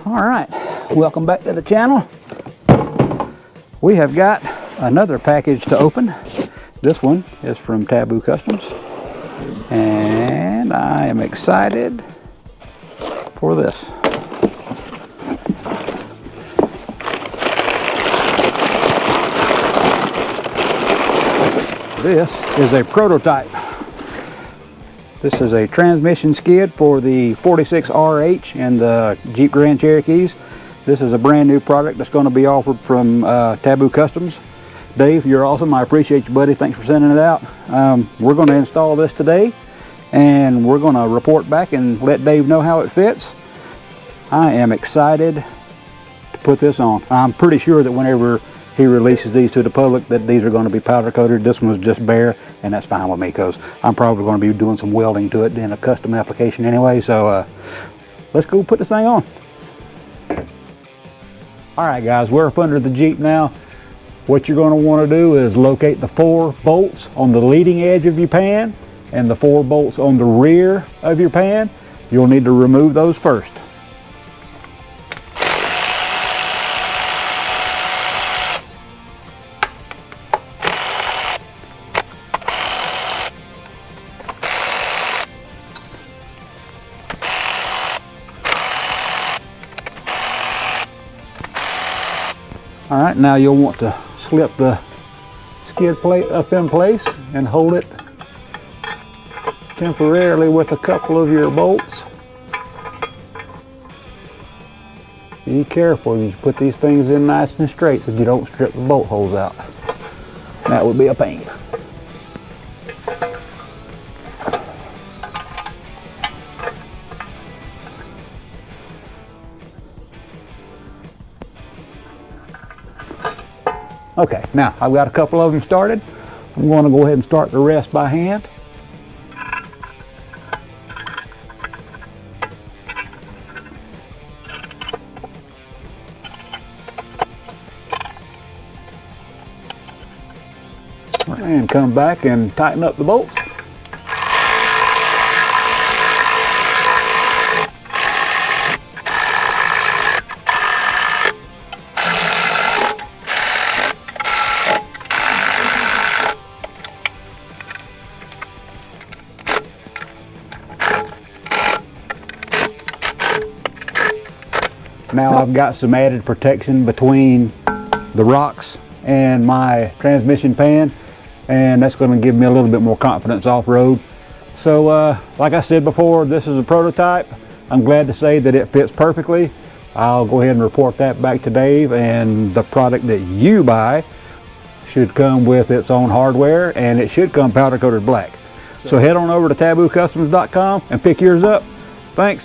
All right, welcome back to the channel. We have got another package to open. This one is from Taboo Customs, and I am excited for this. This is a prototype. This is a transmission skid for the 46RH and the Jeep Grand Cherokees. This is a brand new product that's going to be offered from Taboo Customs. Dave, you're awesome. I appreciate you, buddy. Thanks for sending it out. We're going to install this today, and we're going to report back and let Dave know how it fits. I am excited to put this on. I'm pretty sure that whenever he releases these to the public that these are going to be powder coated. This one was just bare, and that's fine with me because I'm probably going to be doing some welding to it in a custom application anyway. So let's go put this thing on. All right guys, we're up under the Jeep now. What you're going to want to do is locate the 4 bolts on the leading edge of your pan and the 4 bolts on the rear of your pan. You'll need to remove those first. All right, now you'll want to slip the skid plate up in place and hold it temporarily with a couple of your bolts. Be careful, you put these things in nice and straight so you don't strip the bolt holes out. That would be a pain. Okay, now I've got a couple of them started. I'm going to go ahead and start the rest by hand. And come back and tighten up the bolts. Now I've got some added protection between the rocks and my transmission pan, and that's going to give me a little bit more confidence off-road. So like I said before, this is a prototype. I'm glad to say that it fits perfectly. I'll go ahead and report that back to Dave, and the product that you buy should come with its own hardware, and it should come powder coated black. So head on over to taboocustoms.com and pick yours up. Thanks.